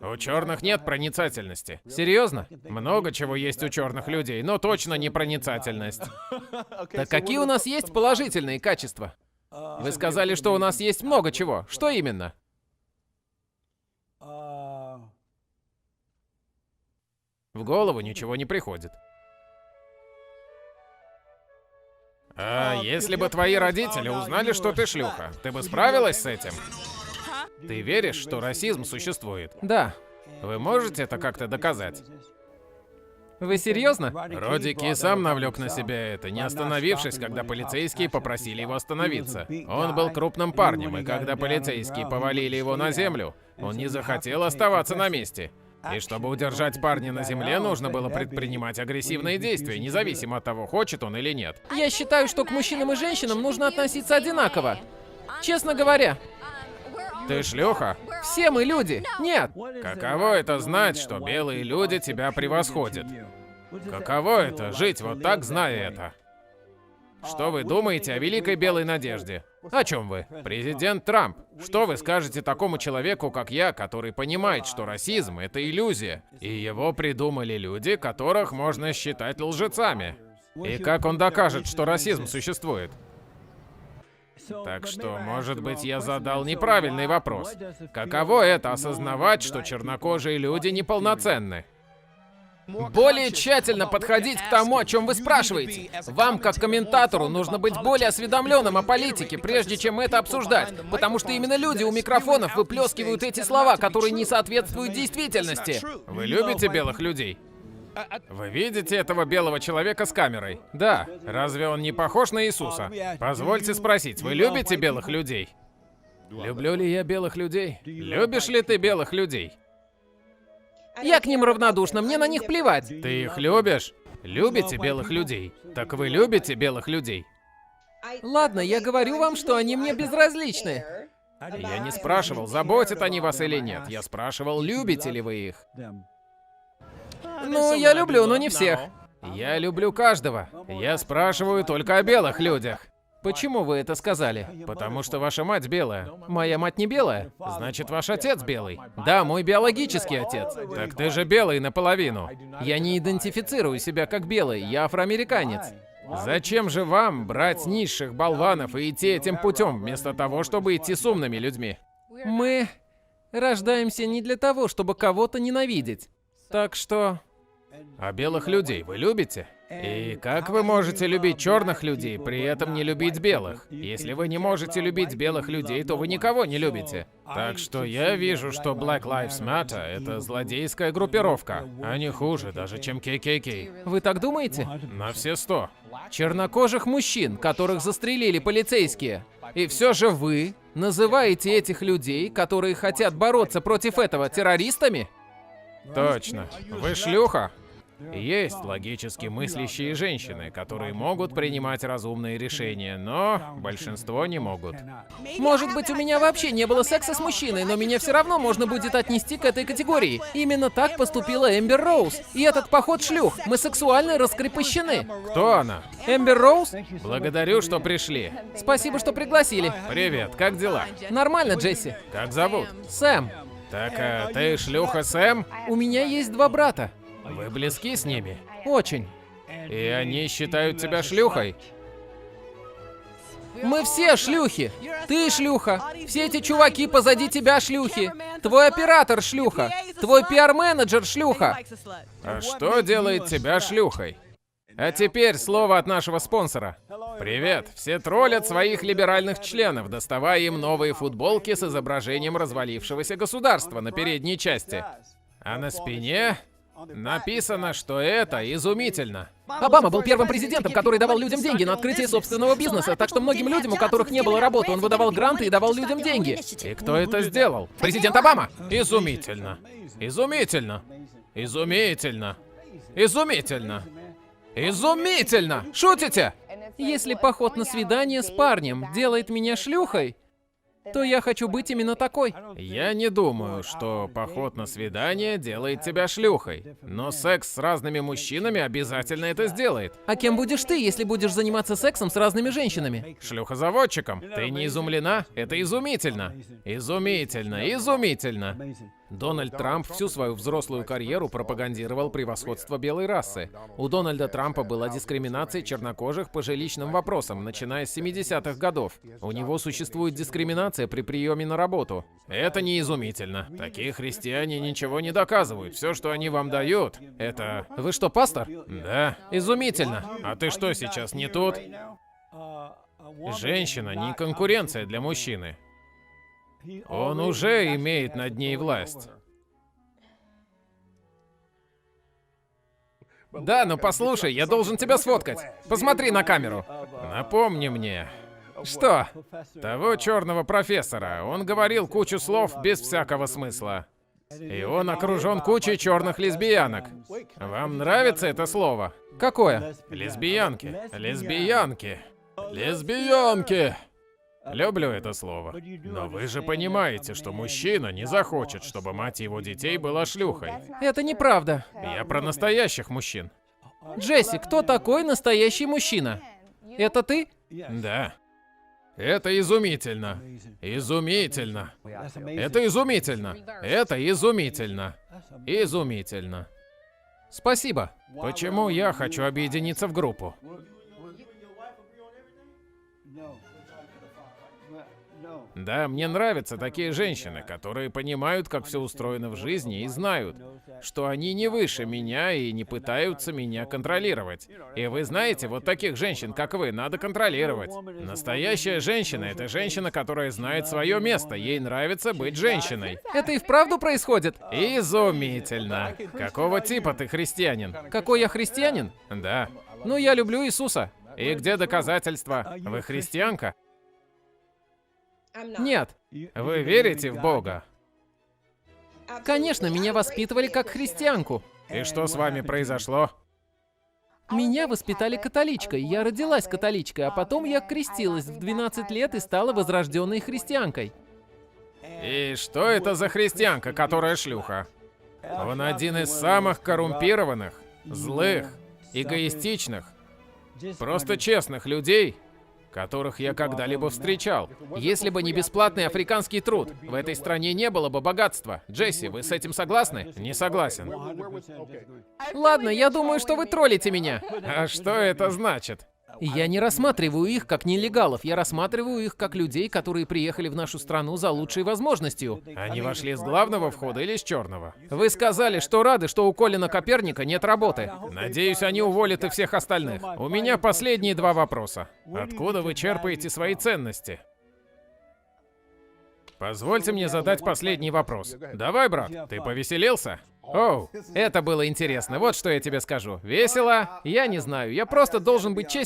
У черных нет проницательности. Серьезно? Много чего есть у черных людей, но точно не проницательность. Так какие у нас есть положительные качества? Вы сказали, что у нас есть много чего. Что именно? В голову ничего не приходит. А если бы твои родители узнали, что ты шлюха, ты бы справилась с этим? Ты веришь, что расизм существует? Да. Вы можете это как-то доказать? Вы серьезно? Родики сам навлек на себя это, не остановившись, когда полицейские попросили его остановиться. Он был крупным парнем, и когда полицейские повалили его на землю, он не захотел оставаться на месте. И чтобы удержать парня на земле, нужно было предпринимать агрессивные действия, независимо от того, хочет он или нет. Я считаю, что к мужчинам и женщинам нужно относиться одинаково. Честно говоря. Ты шлюха? Все мы люди. Нет. Каково это знать, что белые люди тебя превосходят? Каково это жить вот так, зная это? Что вы думаете о великой белой надежде? О чем вы? Президент Трамп. Что вы скажете такому человеку, как я, который понимает, что расизм — это иллюзия, и его придумали люди, которых можно считать лжецами? И как он докажет, что расизм существует? Так что, может быть, я задал неправильный вопрос. Каково это осознавать, что чернокожие люди неполноценны? Более тщательно подходить к тому, о чем вы спрашиваете. Вам, как комментатору, нужно быть более осведомленным о политике, прежде чем это обсуждать. Потому что именно люди у микрофонов выплескивают эти слова, которые не соответствуют действительности. Вы любите белых людей? Вы видите этого белого человека с камерой? Да. Разве он не похож на Иисуса? Позвольте спросить, вы любите белых людей? Люблю ли я белых людей? Любишь ли ты белых людей? Я к ним равнодушна, мне на них плевать. Ты их любишь? Любите белых людей? Так вы любите белых людей? Ладно, я говорю вам, что они мне безразличны. Я не спрашивал, заботят они вас или нет. Я спрашивал, любите ли вы их? Ну, я люблю, но не всех. Я люблю каждого. Я спрашиваю только о белых людях. Почему вы это сказали? Потому что ваша мать белая. Моя мать не белая? Значит, ваш отец белый. Да, мой биологический отец. Так ты же белый наполовину. Я не идентифицирую себя как белый, я афроамериканец. Зачем же вам брать низших болванов и идти этим путем, вместо того, чтобы идти с умными людьми? Мы рождаемся не для того, чтобы кого-то ненавидеть. Так что... А белых людей вы любите? И как вы можете любить черных людей, при этом не любить белых? Если вы не можете любить белых людей, то вы никого не любите. Так что я вижу, что Black Lives Matter — это злодейская группировка. Они хуже даже, чем KKK. Вы так думаете? На все 100. Чернокожих мужчин, которых застрелили полицейские. И все же вы называете этих людей, которые хотят бороться против этого, террористами? Точно. Вы шлюха? Есть логически мыслящие женщины, которые могут принимать разумные решения, но большинство не могут. Может быть, у меня вообще не было секса с мужчиной, но меня все равно можно будет отнести к этой категории. Именно так поступила Эмбер Роуз. И этот поход шлюх. Мы сексуально раскрепощены. Кто она? Эмбер Роуз? Благодарю, что пришли. Спасибо, что пригласили. Привет, как дела? Нормально, Джесси. Как зовут? Сэм. Так, а ты шлюха Сэм? У меня есть 2 брата. Вы близки с ними? Очень. И они считают тебя шлюхой? Мы все шлюхи. Ты шлюха. Все эти чуваки позади тебя шлюхи. Твой оператор шлюха. Твой пиар-менеджер шлюха. А что делает тебя шлюхой? А теперь слово от нашего спонсора. Привет. Все троллят своих либеральных членов, доставая им новые футболки с изображением развалившегося государства на передней части. А на спине написано, что это изумительно. Обама был первым президентом, который давал людям деньги на открытие собственного бизнеса, так что многим людям, у которых не было работы, он выдавал гранты и давал людям деньги. И кто это сделал? Президент Обама! Изумительно. Изумительно. Изумительно. Изумительно. Изумительно! Шутите? Если поход на свидание с парнем делает меня шлюхой, то я хочу быть именно такой. Я не думаю, что поход на свидание делает тебя шлюхой. Но секс с разными мужчинами обязательно это сделает. А кем будешь ты, если будешь заниматься сексом с разными женщинами? Шлюхозаводчиком. Ты не изумлена? Это изумительно. Изумительно, изумительно. Дональд Трамп всю свою взрослую карьеру пропагандировал превосходство белой расы. У Дональда Трампа была дискриминация чернокожих по жилищным вопросам, начиная с 70-х годов. У него существует дискриминация при приеме на работу. Это не изумительно. Такие христиане ничего не доказывают. Все, что они вам дают, это... Вы что, пастор? Да. Изумительно. А ты что, сейчас не тут? Женщина не конкуренция для мужчины. Он уже имеет над ней власть. Да, но послушай, я должен тебя сфоткать. Посмотри на камеру. Напомни мне. Что? Того черного профессора. Он говорил кучу слов без всякого смысла. И он окружен кучей черных лесбиянок. Вам нравится это слово? Какое? Лесбиянки. Лесбиянки. Лесбиянки. Люблю это слово. Но вы же понимаете, что мужчина не захочет, чтобы мать его детей была шлюхой. Это неправда. Я про настоящих мужчин. Джесси, кто такой настоящий мужчина? Это ты? Да. Это изумительно. Изумительно. Это изумительно. Это изумительно. Изумительно. Спасибо. Почему я хочу объединиться в группу? Да, мне нравятся такие женщины, которые понимают, как все устроено в жизни, и знают, что они не выше меня и не пытаются меня контролировать. И вы знаете, вот таких женщин, как вы, надо контролировать. Настоящая женщина — это женщина, которая знает свое место, ей нравится быть женщиной. Это и вправду происходит? Изумительно. Какого типа ты христианин? Какой я христианин? Да. Ну, я люблю Иисуса. И где доказательства? Вы христианка? Нет. Вы верите в Бога? Конечно, меня воспитывали как христианку. И что с вами произошло? Меня воспитали католичкой. Я родилась католичкой, а потом я крестилась в 12 лет и стала возрожденной христианкой. И что это за христианка, которая шлюха? Он один из самых коррумпированных, злых, эгоистичных, просто честных людей, которых я когда-либо встречал. Если бы не бесплатный африканский труд, в этой стране не было бы богатства. Джесси, вы с этим согласны? Не согласен. Ладно, я думаю, что вы троллите меня. А что это значит? Я не рассматриваю их как нелегалов, я рассматриваю их как людей, которые приехали в нашу страну за лучшей возможностью. Они вошли с главного входа или с черного? Вы сказали, что рады, что у Колина Коперника нет работы. Надеюсь, они уволят и всех остальных. У меня последние два вопроса. Откуда вы черпаете свои ценности? Позвольте мне задать последний вопрос. Давай, брат, ты повеселился? Оу, это было интересно. Вот что я тебе скажу. Весело? Я не знаю, я просто должен быть честен.